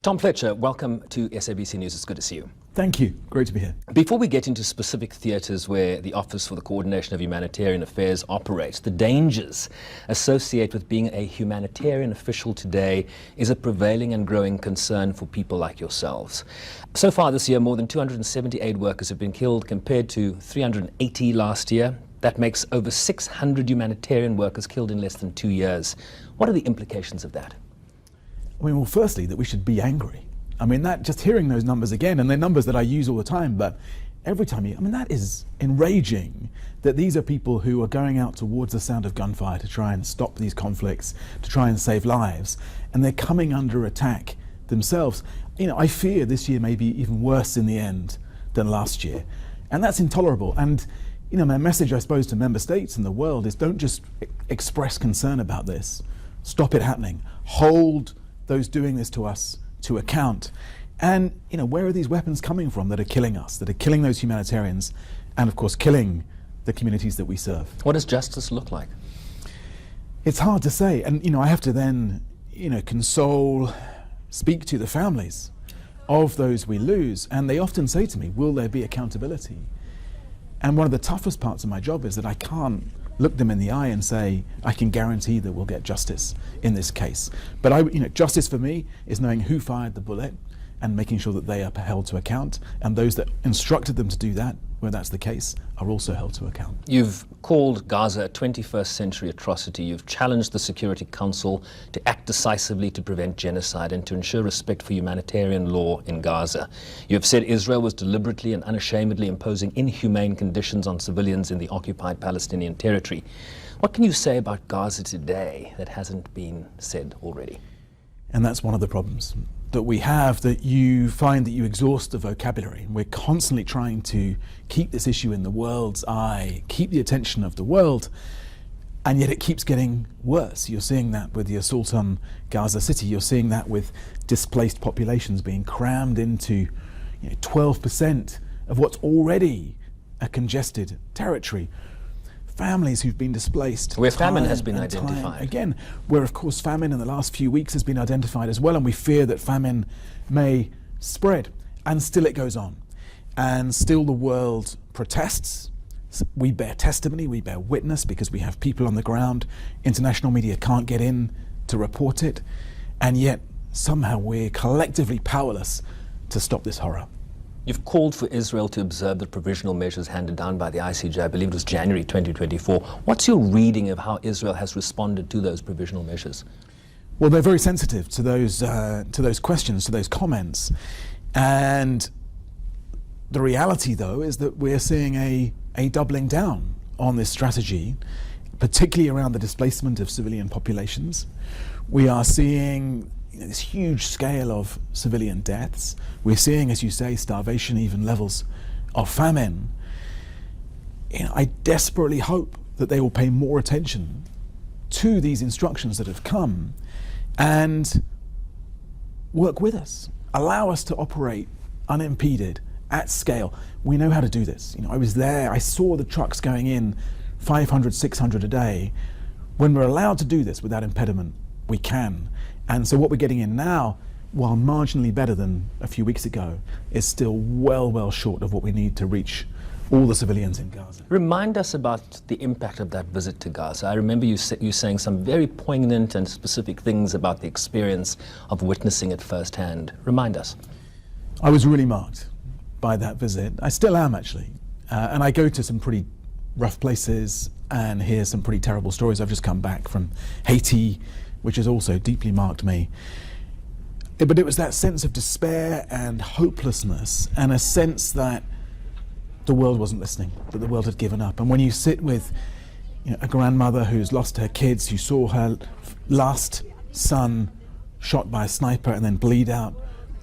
Tom Fletcher, welcome to SABC News. It's good to see you. Thank you. Great to be here. Before we get into specific theatres where the Office for the Coordination of Humanitarian Affairs operates, the dangers associated with being a humanitarian official today is a prevailing and growing concern for people like yourselves. So far this year, more than 278 workers have been killed compared to 380 last year. That makes over 600 humanitarian workers killed in less than 2 years. What are the implications of that? I mean, well, firstly, that we should be angry. I mean, that just hearing those numbers again, and they're numbers that I use all the time, but every time that is enraging that these are people who are going out towards the sound of gunfire to try and stop these conflicts, to try and save lives, and they're coming under attack themselves. You know, I fear this year may be even worse in the end than last year, and that's intolerable. And you know, my message, I suppose, to member states and the world is don't just express concern about this. Stop it happening. Hold those doing this to us to account. And you know, where are these weapons coming from that are killing us, that are killing those humanitarians, and of course killing the communities that we serve? What does justice look like? It's hard to say, and you know, I have to then, you know, console, speak to the families of those we lose, and they often say to me, will there be accountability? And one of the toughest parts of my job is that I can't look them in the eye and say, I can guarantee that we'll get justice in this case. But justice for me is knowing who fired the bullet and making sure that they are held to account, and those that instructed them to do that, where that's the case, are also held to account. You've called Gaza a 21st century atrocity. You've challenged the Security Council to act decisively to prevent genocide and to ensure respect for humanitarian law in Gaza. You have said Israel was deliberately and unashamedly imposing inhumane conditions on civilians in the occupied Palestinian territory. What can you say about Gaza today that hasn't been said already? And that's one of the problems that we have, that you find that you exhaust the vocabulary. We're constantly trying to keep this issue in the world's eye, keep the attention of the world, and yet it keeps getting worse. You're seeing that with the assault on Gaza City. You're seeing that with displaced populations being crammed into 12% of what's already a congested territory. Families who've been displaced. Where famine has been identified. Again, where of course famine in the last few weeks has been identified as well, and we fear that famine may spread. And still it goes on. And still the world protests. We bear testimony, we bear witness because we have people on the ground. International media can't get in to report it. And yet somehow we're collectively powerless to stop this horror. You've called for Israel to observe the provisional measures handed down by the ICJ, I believe it was January 2024. What's your reading of how Israel has responded to those provisional measures? Well, they're very sensitive to those questions, to those comments. And the reality, though, is that we're seeing a doubling down on this strategy, particularly around the displacement of civilian populations. We are seeing this huge scale of civilian deaths. We're seeing, as you say, starvation, even levels of famine. I desperately hope that they will pay more attention to these instructions that have come and work with us, allow us to operate unimpeded at scale. We know how to do this. I was there, I saw the trucks going in 500, 600 a day. When we're allowed to do this without impediment, we can. And so what we're getting in now, while marginally better than a few weeks ago, is still well short of what we need to reach all the civilians in Gaza. Remind us about the impact of that visit to Gaza. I remember you saying some very poignant and specific things about the experience of witnessing it firsthand. Remind us. I was really marked by that visit. I still am, actually. And I go to some pretty rough places and hear some pretty terrible stories. I've just come back from Haiti, which has also deeply marked me. But it was that sense of despair and hopelessness, and a sense that the world wasn't listening, that the world had given up. And when you sit with a grandmother who's lost her kids, who saw her last son shot by a sniper and then bleed out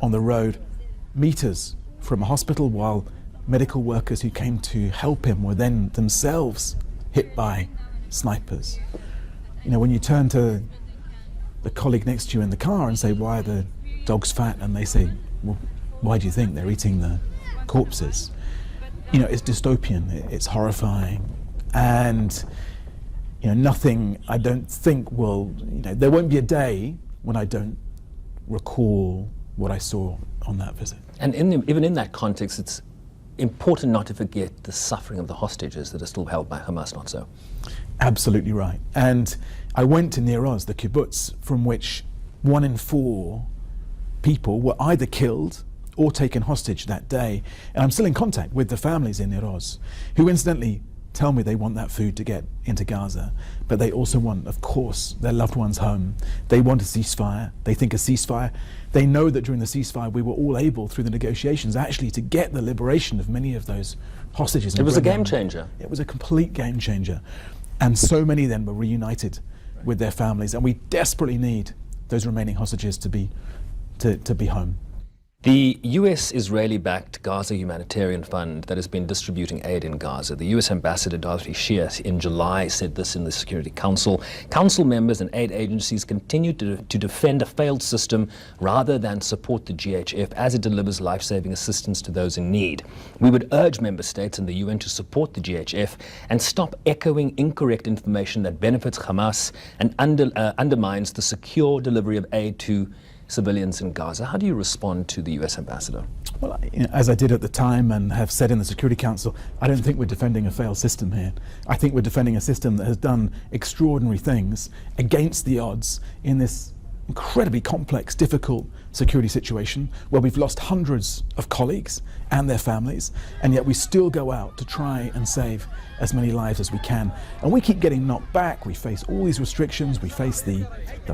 on the road meters from a hospital, while medical workers who came to help him were then themselves hit by snipers. When you turn to the colleague next to you in the car and say, why are the dogs fat? And they say, well, why do you think they're eating the corpses? It's dystopian, it's horrifying. And nothing, I don't think, will, there won't be a day when I don't recall what I saw on that visit. And even in that context, it's important not to forget the suffering of the hostages that are still held by Hamas, not so? Absolutely right. And I went to Nir Oz, the kibbutz, from which 1 in 4 people were either killed or taken hostage that day. And I'm still in contact with the families in Nir Oz, who incidentally tell me they want that food to get into Gaza, but they also want, of course, their loved ones home. They want a ceasefire. They think a ceasefire. They know that during the ceasefire we were all able, through the negotiations, actually to get the liberation of many of those hostages. It was a game changer. It was a complete game changer. And so many then were reunited with their families, and we desperately need those remaining hostages to be home. The US-Israeli-backed Gaza Humanitarian Fund that has been distributing aid in Gaza, the US Ambassador Dorothy Shea in July said this in the Security Council. Council members and aid agencies continue to defend a failed system rather than support the GHF as it delivers life-saving assistance to those in need. We would urge member states and the UN to support the GHF and stop echoing incorrect information that benefits Hamas and undermines the secure delivery of aid to civilians in Gaza. How do you respond to the US ambassador? Well, as I did at the time and have said in the Security Council, I don't think we're defending a failed system here. I think we're defending a system that has done extraordinary things against the odds in this incredibly complex, difficult security situation where we've lost hundreds of colleagues and their families, and yet we still go out to try and save as many lives as we can. And we keep getting knocked back. We face all these restrictions. We face the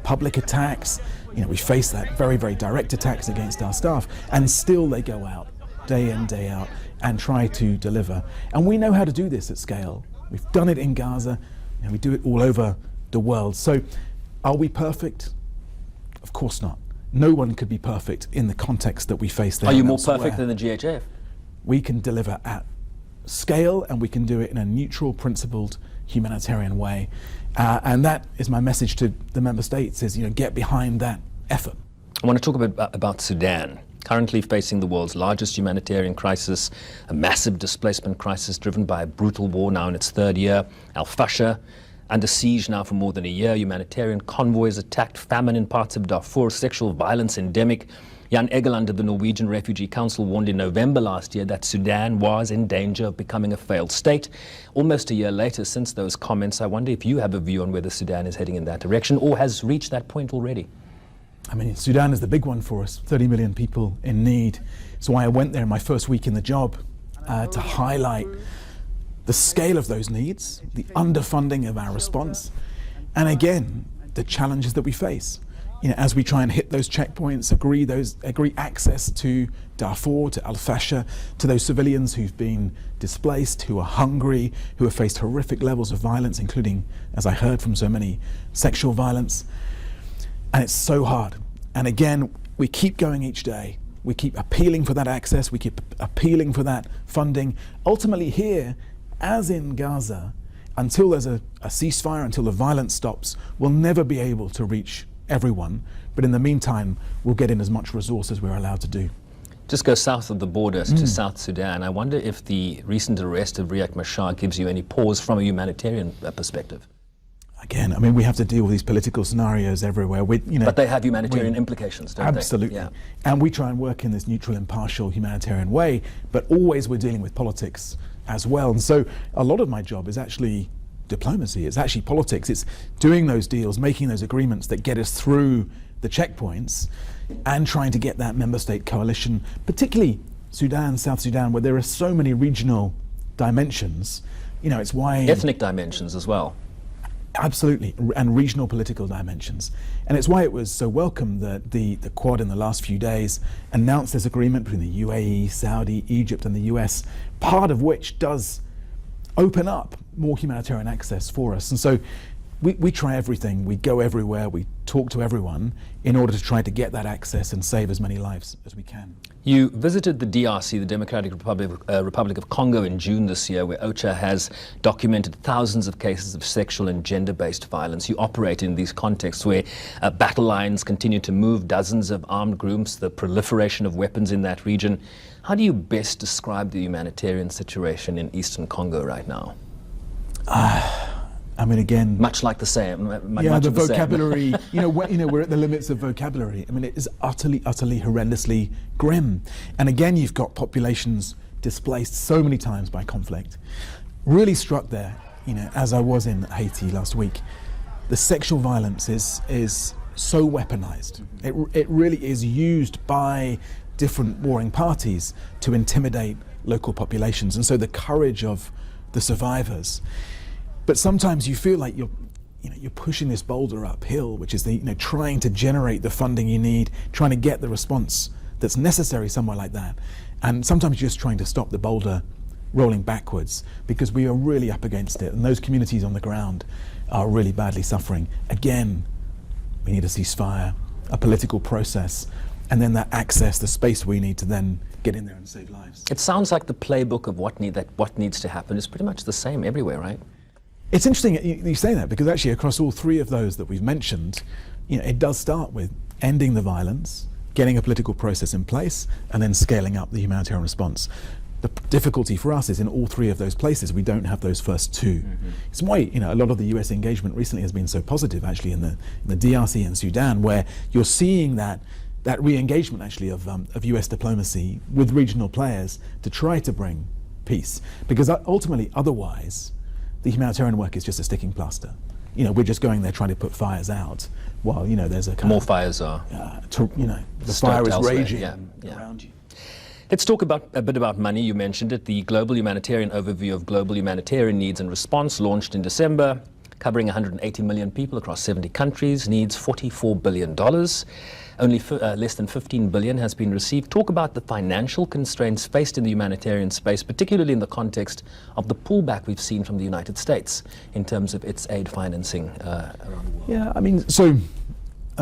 public attacks. We face that very, very direct attacks against our staff, and still they go out day in, day out and try to deliver. And we know how to do this at scale. We've done it in Gaza, and we do it all over the world. So are we perfect? Of course not. No one could be perfect in the context that we face there. Are you more perfect than the GHF? We can deliver at scale, and we can do it in a neutral, principled, humanitarian way. And that is my message to the member states, is get behind that effort. I want to talk about Sudan, currently facing the world's largest humanitarian crisis, a massive displacement crisis driven by a brutal war now in its 3rd year. Al-Fashir, under siege now for more than a year, humanitarian convoys attacked, famine in parts of Darfur, sexual violence endemic. Jan Egeland of the Norwegian Refugee Council warned in November last year that Sudan was in danger of becoming a failed state. Almost a year later since those comments, I wonder if you have a view on whether Sudan is heading in that direction or has reached that point already. I mean, Sudan is the big one for us, 30 million people in need. So I went there in my first week in the job to highlight the scale of those needs, the underfunding of our response, and again, the challenges that we face. As we try and hit those checkpoints, agree access to Darfur, to Al-Fashir, to those civilians who've been displaced, who are hungry, who have faced horrific levels of violence, including, as I heard from so many, sexual violence. And it's so hard. And again, we keep going each day. We keep appealing for that access. We keep appealing for that funding. Ultimately here, as in Gaza, until there's a ceasefire, until the violence stops, we'll never be able to reach everyone. But in the meantime, we'll get in as much resource as we're allowed to do. Just go south of the border to South Sudan. I wonder if the recent arrest of Riek Machar gives you any pause from a humanitarian perspective. Again, I mean, we have to deal with these political scenarios everywhere. But they have humanitarian implications, don't absolutely. they? Absolutely. Yeah. And we try and work in this neutral, impartial humanitarian way, but always we're dealing with politics as well. And so a lot of my job is actually diplomacy. It's actually politics. It's doing those deals, making those agreements that get us through the checkpoints and trying to get that member state coalition, particularly Sudan, South Sudan, where there are so many regional dimensions. It's why... Ethnic dimensions as well. Absolutely, and regional political dimensions. And it's why it was so welcome that the Quad in the last few days announced this agreement between the UAE, Saudi, Egypt and the US, part of which does open up more humanitarian access for us. And so we try everything, we go everywhere, we talk to everyone in order to try to get that access and save as many lives as we can. You visited the DRC, the Democratic Republic of Congo, in June this year, where OCHA has documented thousands of cases of sexual and gender-based violence. You operate in these contexts where battle lines continue to move, dozens of armed groups, the proliferation of weapons in that region. How do you best describe the humanitarian situation in Eastern Congo right now? I mean, again, Much like the same. yeah, much the of the same. vocabulary. We're at the limits of vocabulary. I mean, it is utterly, horrendously grim. And again, you've got populations displaced so many times by conflict. Really struck there, as I was in Haiti last week, the sexual violence is so weaponized. It really is used by different warring parties to intimidate local populations. And so the courage of the survivors. But sometimes you feel like you're pushing this boulder uphill, which is trying to generate the funding you need, trying to get the response that's necessary somewhere like that. And sometimes you're just trying to stop the boulder rolling backwards, because we are really up against it. And those communities on the ground are really badly suffering. Again, we need a ceasefire, a political process, and then that access, the space we need to then get in there and save lives. It sounds like the playbook of what needs to happen is pretty much the same everywhere, right? It's interesting you say that, because actually across all three of those that we've mentioned, it does start with ending the violence, getting a political process in place, and then scaling up the humanitarian response. The difficulty for us is in all three of those places, we don't have those first two. It's why a lot of the US engagement recently has been so positive, actually, in the DRC and Sudan, where you're seeing that re-engagement actually of US diplomacy with regional players to try to bring peace. Because ultimately, otherwise, the humanitarian work is just a sticking plaster. We're just going there trying to put fires out while, there's a kind More of, fires are. the fire is elsewhere. raging Yeah. around you. Let's talk a bit about money. You mentioned it. The Global Humanitarian Overview of Global Humanitarian Needs and Response launched in December, covering 180 million people across 70 countries, needs $44 billion. Only less than 15 billion has been received. Talk about the financial constraints faced in the humanitarian space, particularly in the context of the pullback we've seen from the United States in terms of its aid financing around the world.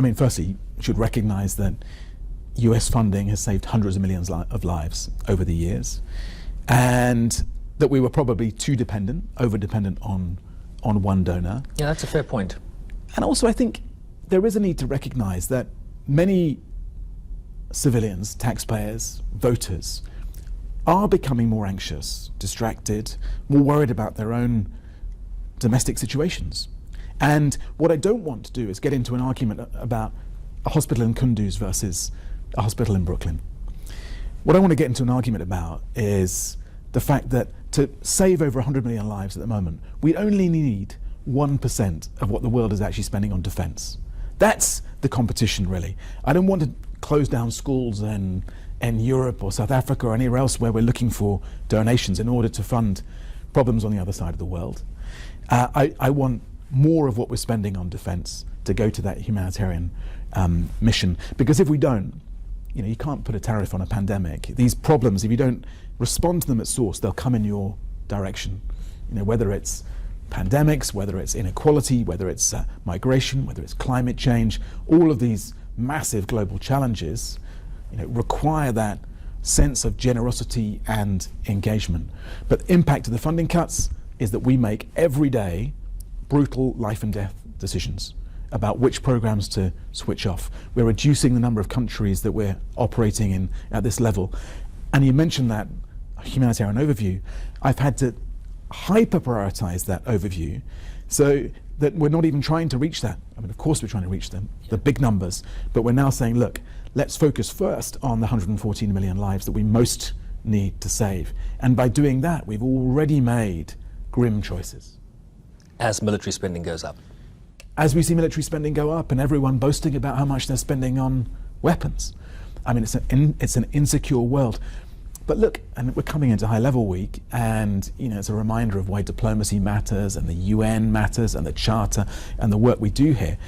Yeah, firstly, you should recognize that US funding has saved hundreds of millions of lives over the years, and that we were probably over-dependent on one donor. Yeah, that's a fair point. And also, I think there is a need to recognize that many civilians, taxpayers, voters are becoming more anxious, distracted, more worried about their own domestic situations. And what I don't want to do is get into an argument about a hospital in Kunduz versus a hospital in Brooklyn. What I want to get into an argument about is the fact that to save over 100 million lives at the moment, we only need 1% of what the world is actually spending on defense. That's the competition, really. I don't want to close down schools in Europe or South Africa or anywhere else where we're looking for donations in order to fund problems on the other side of the world. I want more of what we're spending on defense to go to that humanitarian mission. Because if we don't, you can't put a tariff on a pandemic. These problems, if you don't respond to them at source, they'll come in your direction. Whether it's pandemics, whether it's inequality, whether it's migration, whether it's climate change, all of these massive global challenges, require that sense of generosity and engagement. But the impact of the funding cuts is that we make every day brutal life and death decisions about which programs to switch off. We're reducing the number of countries that we're operating in at this level. And you mentioned that humanitarian overview. I've had to hyper-prioritize that overview so that we're not even trying to reach that. Of course we're trying to reach them, the big numbers, but we're now saying, look, let's focus first on the 114 million lives that we most need to save. And by doing that, we've already made grim choices. As military spending goes up. As we see military spending go up and everyone boasting about how much they're spending on weapons. It's an insecure world. But look, and we're coming into High Level Week, and it's a reminder of why diplomacy matters and the UN matters and the Charter and the work we do here.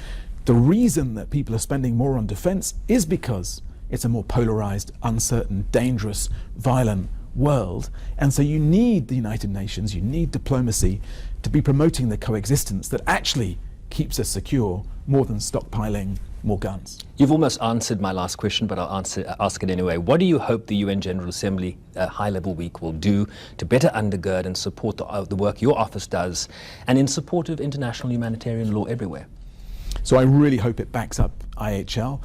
The reason that people are spending more on defense is because it's a more polarized, uncertain, dangerous, violent world. And so you need the United Nations, you need diplomacy to be promoting the coexistence that actually keeps us secure more than stockpiling more guns. You've almost answered my last question, but I'll ask it anyway. What do you hope the UN General Assembly High-Level Week will do to better undergird and support the work your office does, and in support of international humanitarian law everywhere? So I really hope it backs up IHL,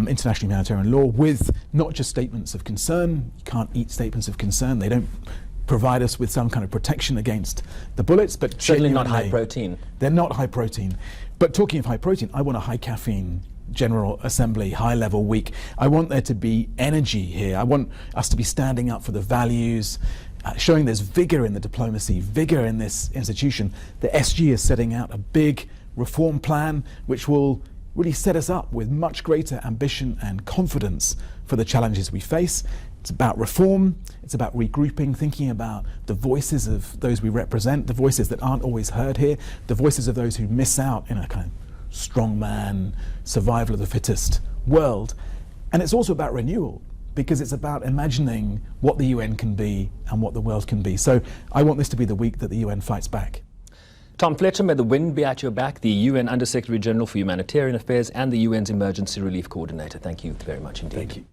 international humanitarian law, with not just statements of concern. You can't eat statements of concern. They don't provide us with some kind of protection against the bullets, but Certainly not genuinely- high protein. They're not high protein. But talking of high protein, I want a high caffeine General Assembly, high level week. I want there to be energy here. I want us to be standing up for the values, showing there's vigor in the diplomacy, vigor in this institution. The SG is setting out a big reform plan which will really set us up with much greater ambition and confidence for the challenges we face. It's about reform, it's about regrouping, thinking about the voices of those we represent, the voices that aren't always heard here, the voices of those who miss out in a kind of strongman, survival of the fittest world. And it's also about renewal, because it's about imagining what the UN can be and what the world can be. So I want this to be the week that the UN fights back. Tom Fletcher, may the wind be at your back, the UN Under-Secretary General for Humanitarian Affairs and the UN's Emergency Relief Coordinator. Thank you very much indeed. Thank you.